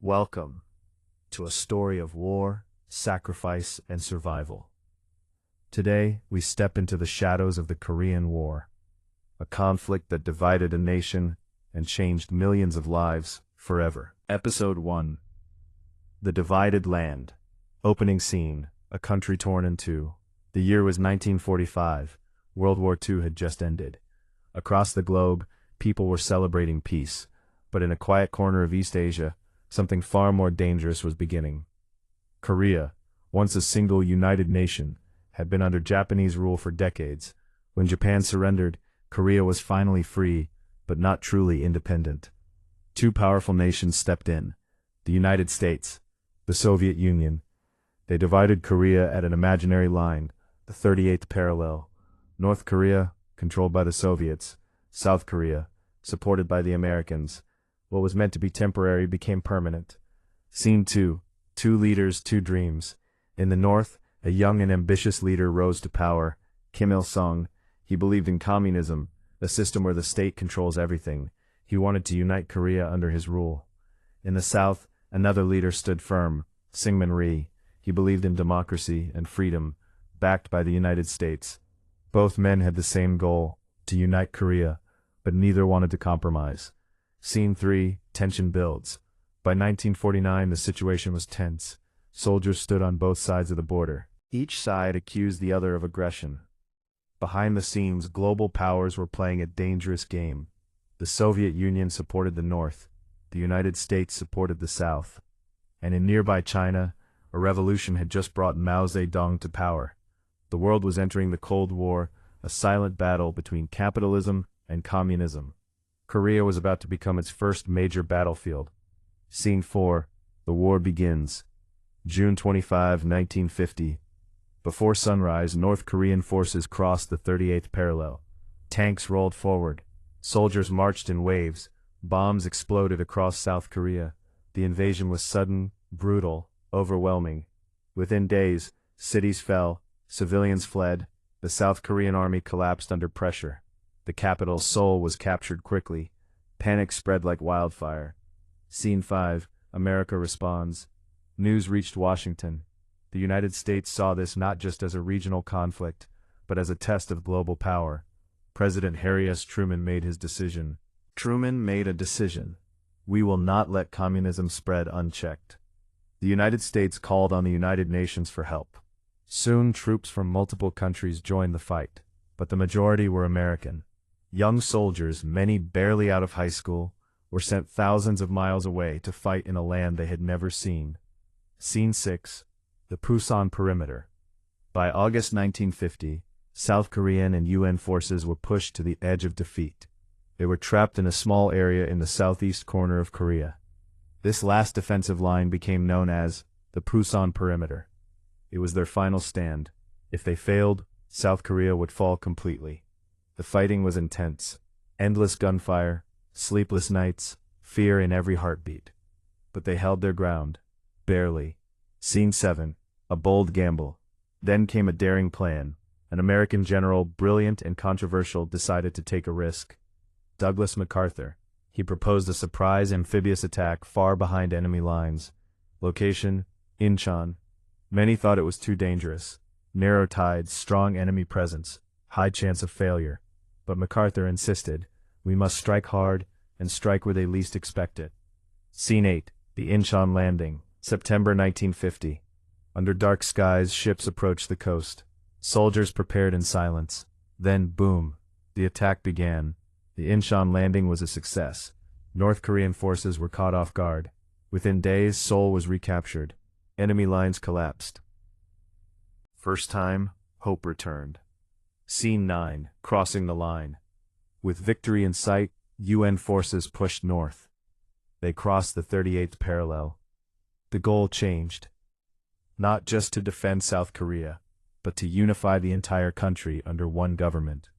Welcome to a story of war, sacrifice, and survival. Today, we step into the shadows of the Korean War, a conflict that divided a nation and changed millions of lives forever. Episode 1. The Divided Land. Opening scene, a country torn in two. The year was 1945. World War II had just ended. Across the globe, people were celebrating peace, but in a quiet corner of East Asia, something far more dangerous was beginning. Korea, once a single united nation, had been under Japanese rule for decades. When Japan surrendered, Korea was finally free, but not truly independent. Two powerful nations stepped in: the United States, the Soviet Union. They divided Korea at an imaginary line, the 38th parallel. North Korea, controlled by the Soviets; South Korea, supported by the Americans. What was meant to be temporary became permanent. Scene 2. Two leaders, two dreams. In the north, a young and ambitious leader rose to power, Kim Il-sung. He believed in communism, a system where the state controls everything. He wanted to unite Korea under his rule. In the south, another leader stood firm, Syngman Rhee. He believed in democracy and freedom, backed by the United States. Both men had the same goal, to unite Korea, but neither wanted to compromise. Scene 3. Tension builds. By 1949, the situation was tense. Soldiers stood on both sides of the border. Each side accused the other of aggression. Behind the scenes, global powers were playing a dangerous game. The Soviet Union supported the North. The United States supported the South. And in nearby China, a revolution had just brought Mao Zedong to power. The world was entering the Cold War, a silent battle between capitalism and communism. Korea was about to become its first major battlefield. Scene 4. The war begins. June 25, 1950. Before sunrise, North Korean forces crossed the 38th parallel. Tanks rolled forward. Soldiers marched in waves. Bombs exploded across South Korea. The invasion was sudden, brutal, overwhelming. Within days, cities fell, civilians fled. The South Korean army collapsed under pressure. The capital, Seoul, was captured quickly. Panic spread like wildfire. Scene 5. America responds. News reached Washington. The United States saw this not just as a regional conflict, but as a test of global power. President Harry S. Truman made his decision. Truman made a decision. We will not let communism spread unchecked. The United States called on the United Nations for help. Soon, troops from multiple countries joined the fight, but the majority were American. Young soldiers, many barely out of high school, were sent thousands of miles away to fight in a land they had never seen. Scene 6. The Pusan Perimeter. By August 1950, South Korean and UN forces were pushed to the edge of defeat. They were trapped in a small area in the southeast corner of Korea. This last defensive line became known as the Pusan Perimeter. It was their final stand. If they failed, South Korea would fall completely. The fighting was intense. Endless gunfire, sleepless nights, fear in every heartbeat. But they held their ground. Barely. Scene 7. A bold gamble. Then came a daring plan. An American general, brilliant and controversial, decided to take a risk. Douglas MacArthur. He proposed a surprise amphibious attack far behind enemy lines. Location: Incheon. Many thought it was too dangerous. Narrow tides, strong enemy presence, high chance of failure. But MacArthur insisted, we must strike hard and strike where they least expect it. Scene 8. The Incheon Landing. September 1950. Under dark skies, ships approached the coast. Soldiers prepared in silence. Then, boom, the attack began. The Incheon landing was a success. North Korean forces were caught off guard. Within days, Seoul was recaptured. Enemy lines collapsed. First time, hope returned. Scene 9. Crossing the line. With victory in sight, UN forces pushed north. They crossed the 38th parallel. The goal changed. Not just to defend South Korea, but to unify the entire country under one government.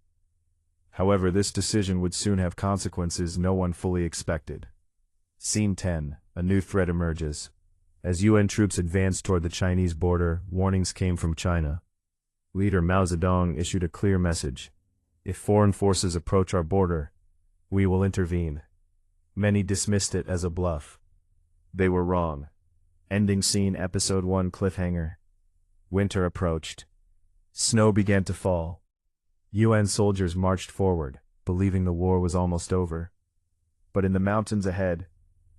However, this decision would soon have consequences no one fully expected. Scene 10. A new threat emerges. As UN troops advanced toward the Chinese border, warnings came from China. Leader Mao Zedong issued a clear message. If foreign forces approach our border, we will intervene. Many dismissed it as a bluff. They were wrong. Ending scene Episode 1 cliffhanger. Winter approached. Snow began to fall. UN soldiers marched forward, believing the war was almost over. But in the mountains ahead,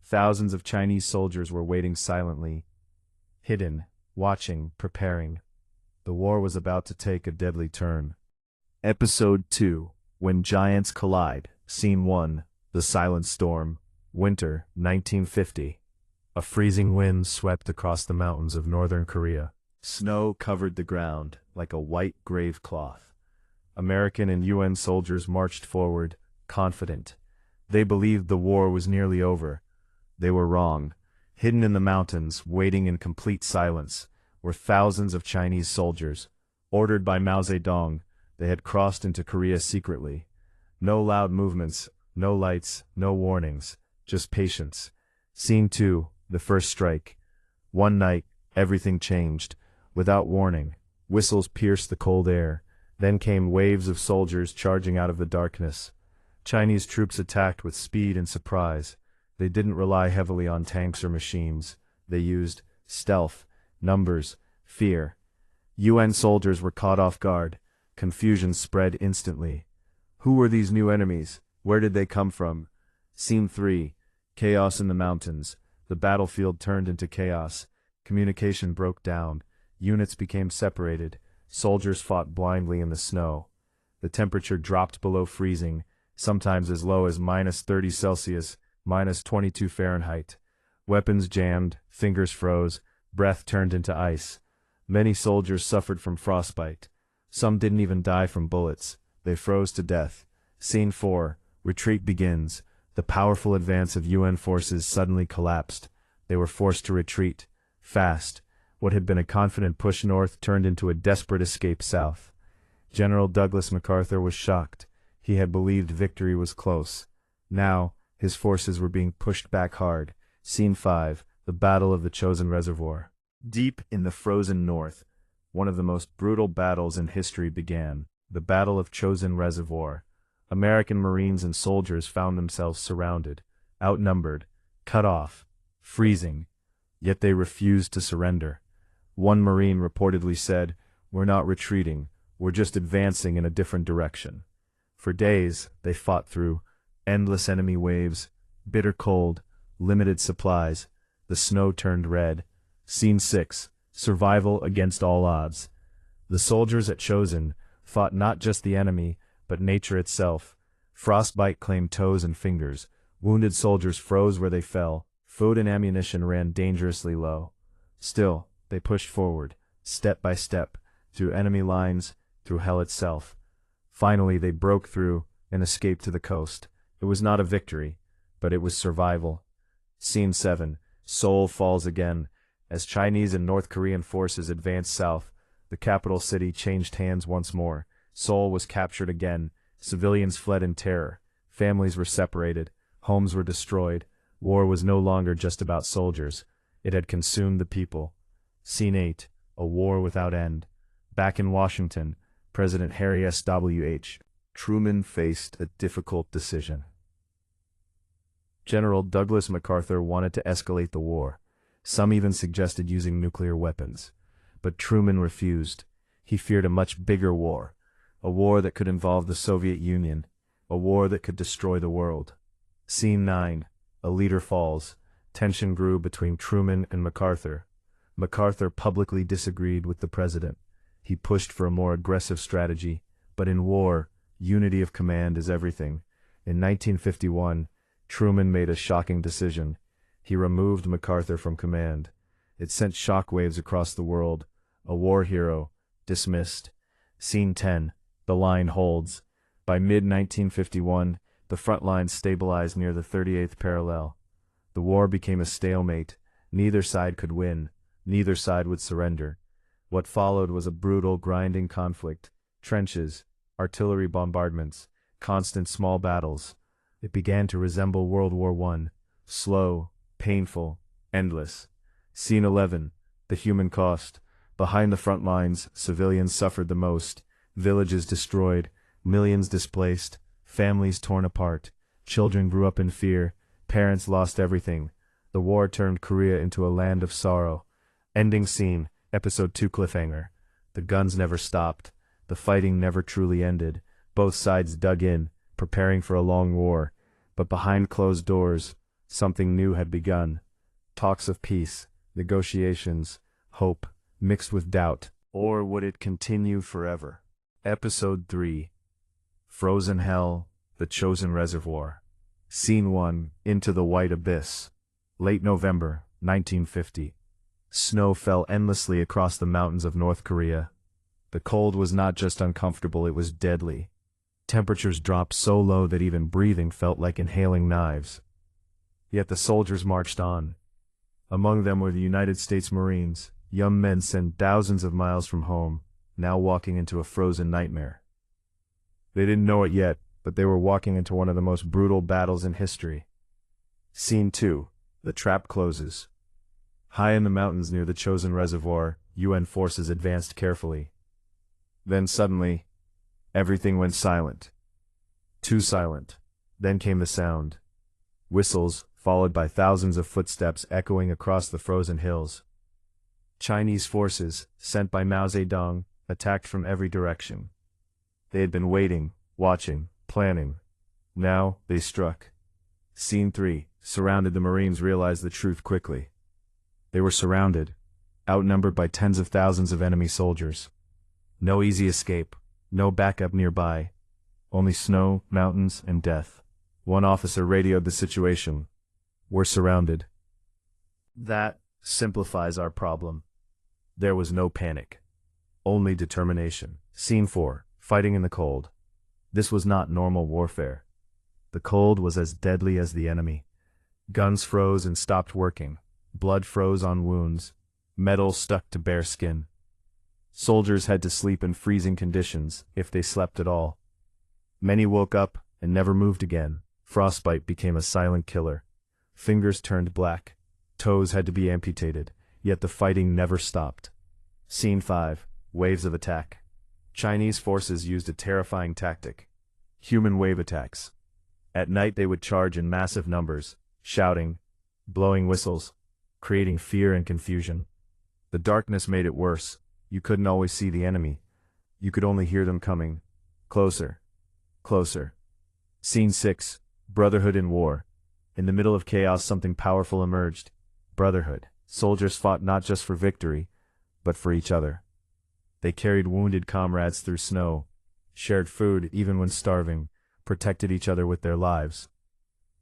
thousands of Chinese soldiers were waiting silently, hidden, watching, preparing. The war was about to take a deadly turn. Episode 2, When Giants Collide. Scene 1, The Silent Storm. Winter, 1950. A freezing wind swept across the mountains of northern Korea. Snow covered the ground like a white grave cloth. American and UN soldiers marched forward, confident. They believed the war was nearly over. They were wrong. Hidden in the mountains, waiting in complete silence, were thousands of Chinese soldiers. Ordered by Mao Zedong, they had crossed into Korea secretly. No loud movements, no lights, no warnings, just patience. Scene 2, The First Strike. One night, everything changed. Without warning, whistles pierced the cold air. Then came waves of soldiers charging out of the darkness. Chinese troops attacked with speed and surprise. They didn't rely heavily on tanks or machines. They used stealth, numbers, fear. UN soldiers were caught off guard. Confusion spread instantly. Who were these new enemies? Where did they come from? Scene 3, Chaos in the mountains. The battlefield turned into chaos. Communication broke down. Units became separated. Soldiers fought blindly in the snow. The temperature dropped below freezing, sometimes as low as -30 Celsius, -22 Fahrenheit. Weapons jammed, fingers froze, breath turned into ice. Many soldiers suffered from frostbite. Some didn't even die from bullets. They froze to death. Scene 4, Retreat begins. The powerful advance of UN forces suddenly collapsed. They were forced to retreat, fast. What had been a confident push north turned into a desperate escape south. General Douglas MacArthur was shocked. He had believed victory was close. Now, his forces were being pushed back hard. Scene 5, The Battle of the Chosin Reservoir. Deep in the frozen north, one of the most brutal battles in history began. The Battle of Chosin Reservoir. American Marines and soldiers found themselves surrounded, outnumbered, cut off, freezing. Yet they refused to surrender. One Marine reportedly said, "We're not retreating, we're just advancing in a different direction." For days, they fought through endless enemy waves, bitter cold, limited supplies. The snow turned red. Scene 6, Survival against all odds. The soldiers at Chosin fought not just the enemy, but nature itself. Frostbite claimed toes and fingers. Wounded soldiers froze where they fell. Food and ammunition ran dangerously low. Still, they pushed forward, step by step, through enemy lines, through hell itself. Finally, they broke through and escaped to the coast. It was not a victory, but it was survival. Scene 7, Seoul falls again. As Chinese and North Korean forces advanced south, the capital city changed hands once more. Seoul was captured again. Civilians fled in terror. Families were separated. Homes were destroyed. War was no longer just about soldiers. It had consumed the people. Scene 8, A War Without End. Back in Washington, President Harry S.W.H. Truman faced a difficult decision. General Douglas MacArthur wanted to escalate the war. Some even suggested using nuclear weapons. But Truman refused. He feared a much bigger war. A war that could involve the Soviet Union. A war that could destroy the world. Scene 9, A Leader Falls. Tension grew between Truman and MacArthur. MacArthur publicly disagreed with the president. He pushed for a more aggressive strategy. But in war, unity of command is everything. In 1951, Truman made a shocking decision. He removed MacArthur from command. It sent shockwaves across the world. A war hero, dismissed. Scene 10, The Line Holds. By mid-1951, the front lines stabilized near the 38th parallel. The war became a stalemate. Neither side could win. Neither side would surrender. What followed was a brutal, grinding conflict. Trenches, artillery bombardments, constant small battles. It began to resemble World War I. Slow, painful, endless. Scene 11, The Human Cost. Behind the front lines, civilians suffered the most. Villages destroyed, millions displaced, families torn apart. Children grew up in fear, parents lost everything. The war turned Korea into a land of sorrow. Ending scene, Episode 2 cliffhanger. The guns never stopped. The fighting never truly ended. Both sides dug in, preparing for a long war. But behind closed doors, something new had begun. Talks of peace, negotiations, hope, mixed with doubt. Or would it continue forever? Episode 3. Frozen Hell, the Chosin Reservoir. Scene 1, Into the White Abyss. Late November, 1950. Snow fell endlessly across the mountains of North Korea. The cold was not just uncomfortable, it was deadly. Temperatures dropped so low that even breathing felt like inhaling knives. Yet the soldiers marched on. Among them were the United States Marines, young men sent thousands of miles from home, now walking into a frozen nightmare. They didn't know it yet, but they were walking into one of the most brutal battles in history. Scene 2. The trap closes. High in the mountains near the Chosin Reservoir, UN forces advanced carefully. Then suddenly, everything went silent. Too silent. Then came the sound. Whistles, followed by thousands of footsteps echoing across the frozen hills. Chinese forces, sent by Mao Zedong, attacked from every direction. They had been waiting, watching, planning. Now, they struck. Scene 3. Surrounded. The Marines realized the truth quickly. They were surrounded, outnumbered by tens of thousands of enemy soldiers. No easy escape, no backup nearby. Only snow, mountains, and death. One officer radioed the situation. We're surrounded. That simplifies our problem. There was no panic. Only determination. Scene 4. Fighting in the cold. This was not normal warfare. The cold was as deadly as the enemy. Guns froze and stopped working. Blood froze on wounds. Metal stuck to bare skin. Soldiers had to sleep in freezing conditions, if they slept at all. Many woke up and never moved again. Frostbite became a silent killer. Fingers turned black. Toes had to be amputated, yet the fighting never stopped. Scene 5. Waves of attack. Chinese forces used a terrifying tactic. Human wave attacks. At night they would charge in massive numbers, shouting, blowing whistles, creating fear and confusion. The darkness made it worse. You couldn't always see the enemy. You could only hear them coming. Closer. Closer. Scene 6. Brotherhood in war. In the middle of chaos, something powerful emerged. Brotherhood. Soldiers fought not just for victory, but for each other. They carried wounded comrades through snow, shared food even when starving, protected each other with their lives.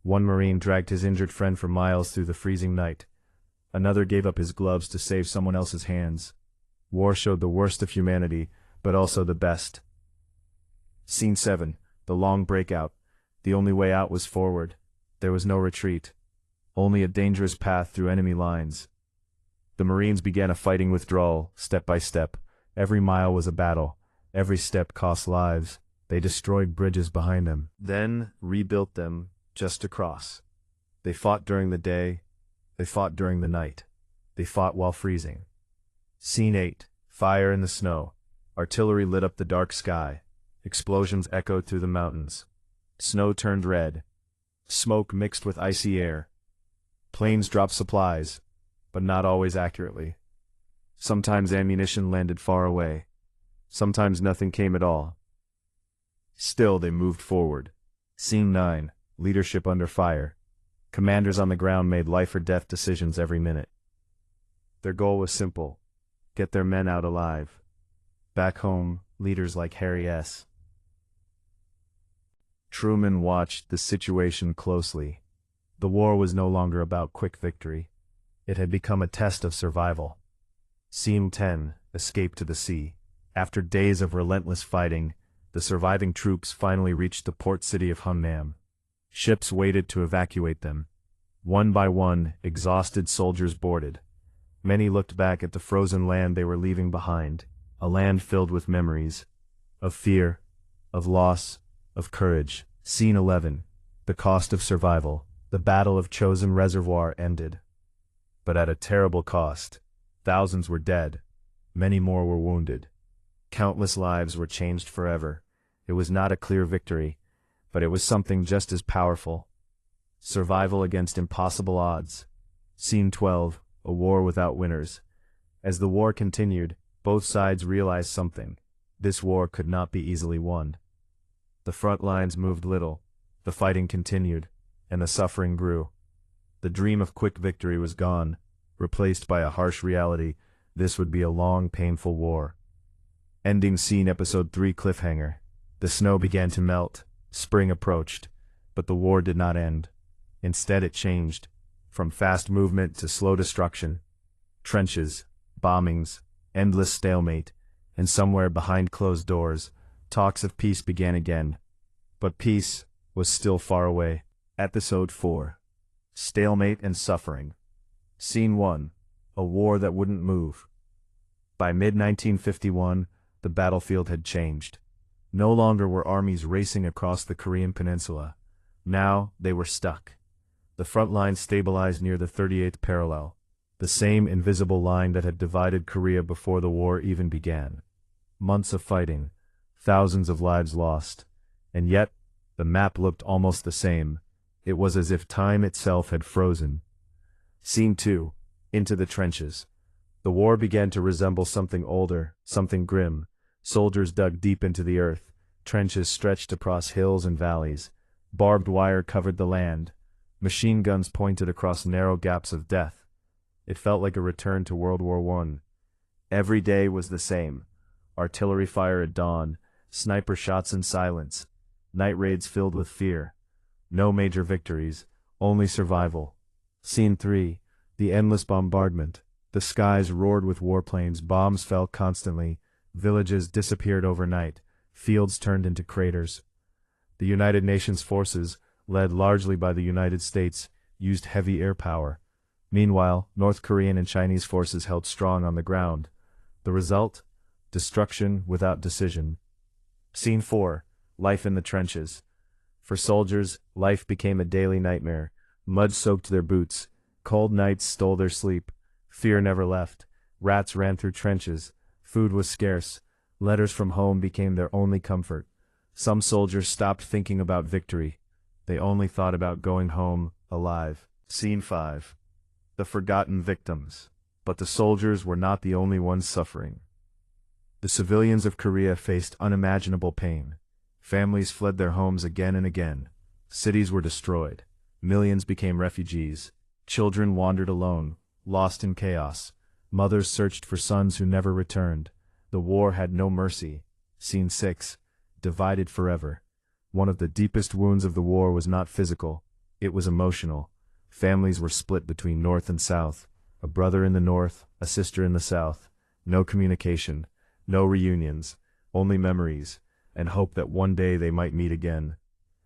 One Marine dragged his injured friend for miles through the freezing night. Another gave up his gloves to save someone else's hands. War showed the worst of humanity, but also the best. Scene 7. The long breakout. The only way out was forward. There was no retreat. Only a dangerous path through enemy lines. The Marines began a fighting withdrawal, step by step. Every mile was a battle. Every step cost lives. They destroyed bridges behind them, then rebuilt them just to cross. They fought during the day. They fought during the night. They fought while freezing. Scene 8. Fire in the snow. Artillery lit up the dark sky. Explosions echoed through the mountains. Snow turned red. Smoke mixed with icy air. Planes dropped supplies, but not always accurately. Sometimes ammunition landed far away. Sometimes nothing came at all. Still they moved forward. Scene 9. Leadership under fire. Commanders on the ground made life or death decisions every minute. Their goal was simple: get their men out alive. Back home, leaders like Harry S. Truman watched the situation closely. The war was no longer about quick victory. It had become a test of survival. Scene 10. Escape to the sea. After days of relentless fighting, the surviving troops finally reached the port city of Hunnam. Ships waited to evacuate them. One by one, exhausted soldiers boarded. Many looked back at the frozen land they were leaving behind, a land filled with memories, of fear, of loss, of courage. Scene 11. The cost of survival. The Battle of Chosin Reservoir ended. But at a terrible cost. Thousands were dead. Many more were wounded. Countless lives were changed forever. It was not a clear victory, but it was something just as powerful. Survival against impossible odds. Scene 12, a war without winners. As the war continued, both sides realized something. This war could not be easily won. The front lines moved little, the fighting continued, and the suffering grew. The dream of quick victory was gone, replaced by a harsh reality. This would be a long, painful war. Ending scene episode 3 cliffhanger. The snow began to melt, spring approached, but the war did not end. Instead it changed, from fast movement to slow destruction. Trenches, bombings, endless stalemate, and somewhere behind closed doors, talks of peace began again. But peace was still far away. Episode 4. Stalemate and Suffering. Scene 1. A war that wouldn't move. By mid-1951, the battlefield had changed. No longer were armies racing across the Korean peninsula. Now, they were stuck. The front line stabilized near the 38th parallel, the same invisible line that had divided Korea before the war even began. Months of fighting, thousands of lives lost, and yet, the map looked almost the same. It was as if time itself had frozen. Scene 2. Into the trenches. The war began to resemble something older, something grim. Soldiers dug deep into the earth. Trenches stretched across hills and valleys. Barbed wire covered the land. Machine guns pointed across narrow gaps of death. It felt like a return to World War I. Every day was the same. Artillery fire at dawn, sniper shots in silence, night raids filled with fear. No major victories, only survival. Scene 3. The endless bombardment. The skies roared with warplanes, bombs fell constantly, villages disappeared overnight, fields turned into craters. The United Nations forces, led largely by the United States, used heavy air power. Meanwhile, North Korean and Chinese forces held strong on the ground. The result? Destruction without decision. Scene 4. Life in the trenches. For soldiers, life became a daily nightmare. Mud soaked their boots. Cold nights stole their sleep. Fear never left. Rats ran through trenches. Food was scarce. Letters from home became their only comfort. Some soldiers stopped thinking about victory. They only thought about going home, alive. Scene 5. The forgotten victims. But the soldiers were not the only ones suffering. The civilians of Korea faced unimaginable pain. Families fled their homes again and again. Cities were destroyed. Millions became refugees. Children wandered alone, lost in chaos. Mothers searched for sons who never returned. The war had no mercy. Scene 6. Divided forever. One of the deepest wounds of the war was not physical. It was emotional. Families were split between North and South. A brother in the North, a sister in the South. No communication. No reunions. Only memories, and hope that one day they might meet again.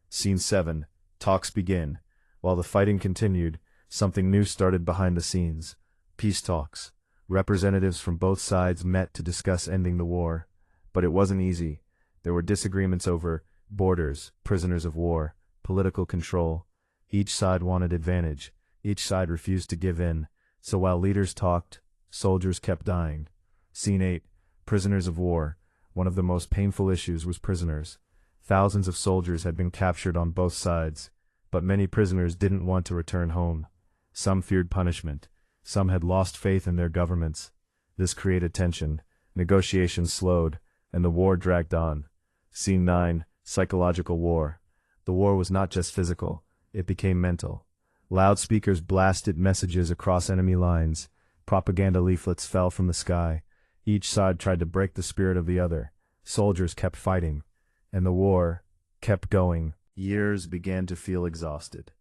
Scene 7. Talks begin. While the fighting continued, something new started behind the scenes. Peace talks. Representatives from both sides met to discuss ending the war. But it wasn't easy. There were disagreements over borders, prisoners of war, political control. Each side wanted advantage. Each side refused to give in. So while leaders talked, soldiers kept dying. Scene 8. Prisoners of war. One of the most painful issues was prisoners. Thousands of soldiers had been captured on both sides, but many prisoners didn't want to return home. Some feared punishment. Some had lost faith in their governments. This created tension. Negotiations slowed, and the war dragged on. Scene 9. Psychological war. The war was not just physical. It became mental. Loudspeakers blasted messages across enemy lines. Propaganda leaflets fell from the sky. Each side tried to break the spirit of the other. Soldiers kept fighting, and the war kept going. Years began to feel exhausted.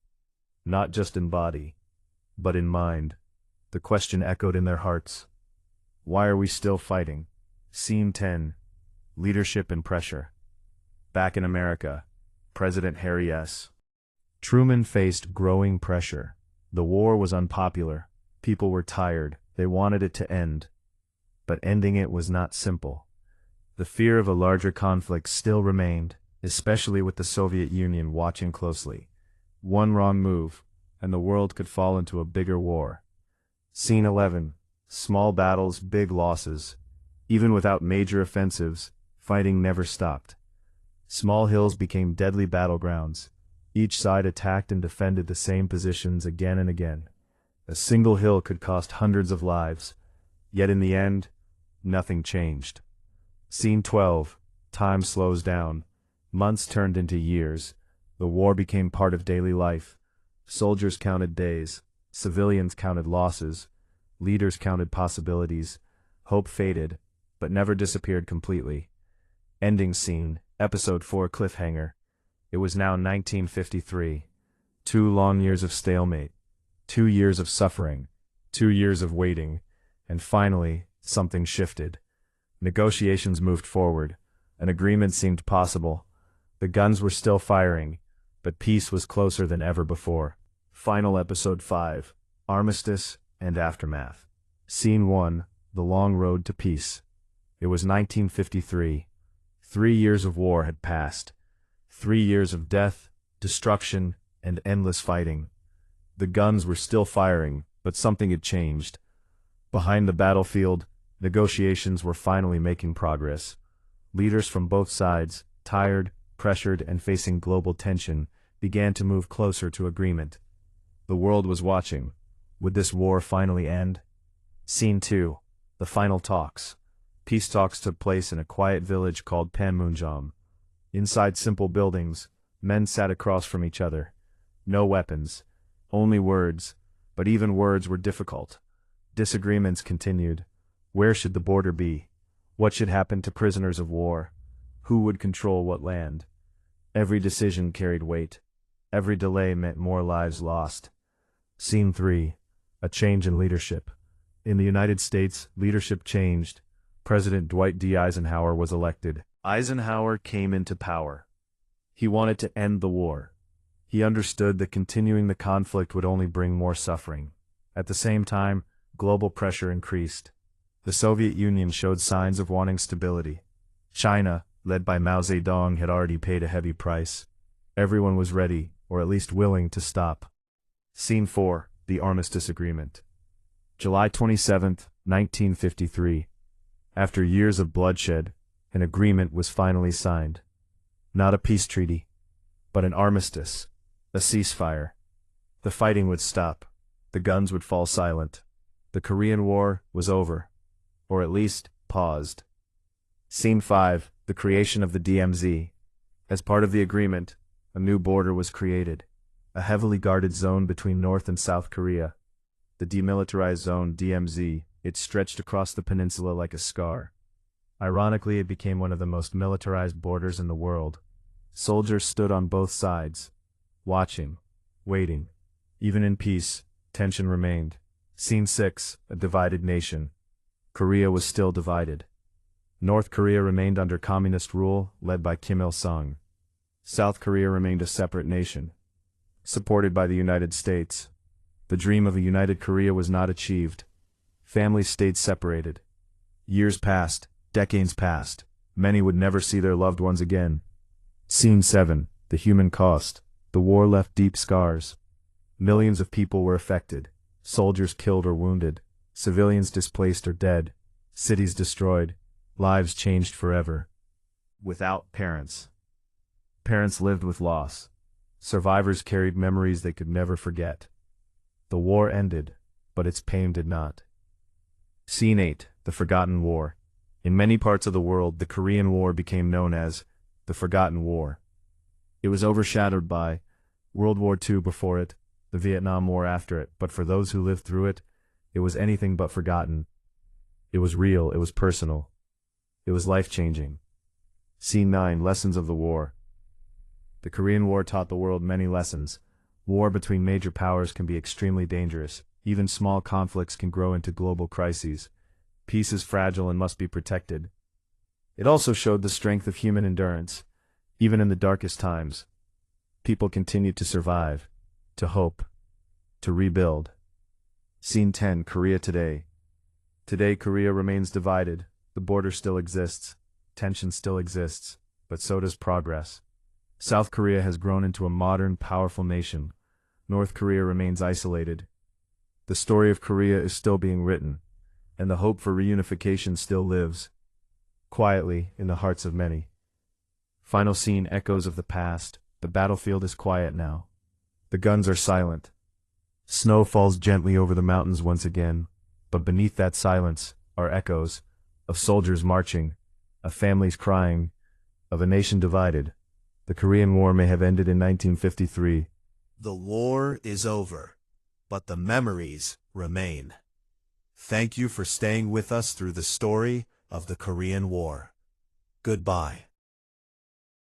Not just in body, but in mind. The question echoed in their hearts. Why are we still fighting? Scene 10. Leadership and pressure. Back in America, President Harry S. Truman faced growing pressure. The war was unpopular. People were tired. They wanted it to end. But ending it was not simple. The fear of a larger conflict still remained, especially with the Soviet Union watching closely. One wrong move, and the world could fall into a bigger war. Scene 11. Small battles, big losses. Even without major offensives, fighting never stopped. Small hills became deadly battlegrounds. Each side attacked and defended the same positions again and again. A single hill could cost hundreds of lives. Yet in the end, nothing changed. Scene 12. Time slows down. Months turned into years. The war became part of daily life. Soldiers counted days. Civilians counted losses. Leaders counted possibilities. Hope faded, but never disappeared completely. Ending scene, Episode 4 cliffhanger. It was now 1953. 2 long years of stalemate. 2 years of suffering. 2 years of waiting. And finally, something shifted. Negotiations moved forward. An agreement seemed possible. The guns were still firing, but peace was closer than ever before. Final Episode 5. Armistice and Aftermath. Scene 1. The Long Road to Peace. It was 1953. 3 years of war had passed. 3 years of death, destruction, and endless fighting. The guns were still firing, but something had changed. Behind the battlefield, negotiations were finally making progress. Leaders from both sides, tired, pressured, and facing global tension, began to move closer to agreement. The world was watching. Would this war finally end? Scene 2. The Final Talks. Peace talks took place in a quiet village called Panmunjom. Inside simple buildings, men sat across from each other. No weapons, only words, but even words were difficult. Disagreements continued. Where should the border be? What should happen to prisoners of war? Who would control what land? Every decision carried weight. Every delay meant more lives lost. Scene 3. A change in leadership. In the United States, leadership changed. President Dwight D. Eisenhower was elected. Eisenhower came into power. He wanted to end the war. He understood that continuing the conflict would only bring more suffering. At the same time, global pressure increased. The Soviet Union showed signs of wanting stability. China, led by Mao Zedong, had already paid a heavy price. Everyone was ready, or at least willing, to stop. Scene 4. The Armistice Agreement. July 27, 1953. After years of bloodshed, an agreement was finally signed. Not a peace treaty, but an armistice, a ceasefire. The fighting would stop. The guns would fall silent. The Korean War was over, or at least paused. Scene 5. The creation of the DMZ. As part of the agreement, a new border was created, a heavily guarded zone between North and South Korea. The demilitarized zone, DMZ, it stretched across the peninsula like a scar. Ironically, it became one of the most militarized borders in the world. Soldiers stood on both sides, watching, waiting. Even in peace, tension remained. Scene 6. A divided nation. Korea was still divided. North Korea remained under communist rule, led by Kim Il-sung. South Korea remained a separate nation, supported by the United States. The dream of a united Korea was not achieved. Families stayed separated. Years passed, decades passed. Many would never see their loved ones again. Scene 7. The human cost. The war left deep scars. Millions of people were affected. Soldiers killed or wounded. Civilians displaced or dead. Cities destroyed. Lives changed forever. Without parents. Parents lived with loss. Survivors carried memories they could never forget. The war ended, but its pain did not. Scene 8. The Forgotten War. In many parts of the world, the Korean War became known as the Forgotten War. It was overshadowed by World War II before it, the Vietnam War after it, but for those who lived through it, it was anything but forgotten. It was real, it was personal. It was life-changing. Scene 9. Lessons of the War. The Korean War taught the world many lessons. War between major powers can be extremely dangerous. Even small conflicts can grow into global crises. Peace is fragile and must be protected. It also showed the strength of human endurance. Even in the darkest times, people continued to survive, to hope, to rebuild. Scene 10. Korea today. Today, Korea remains divided. The border still exists. Tension still exists, but so does progress. South Korea has grown into a modern, powerful nation. North Korea remains isolated. The story of Korea is still being written, and the hope for reunification still lives, quietly in the hearts of many. Final scene. Echoes of the past. The battlefield is quiet now. The guns are silent. Snow falls gently over the mountains once again, but beneath that silence are echoes of soldiers marching, of families crying, of a nation divided. The Korean War may have ended in 1953. The war is over, but the memories remain. Thank you for staying with us through the story of the Korean War. Goodbye.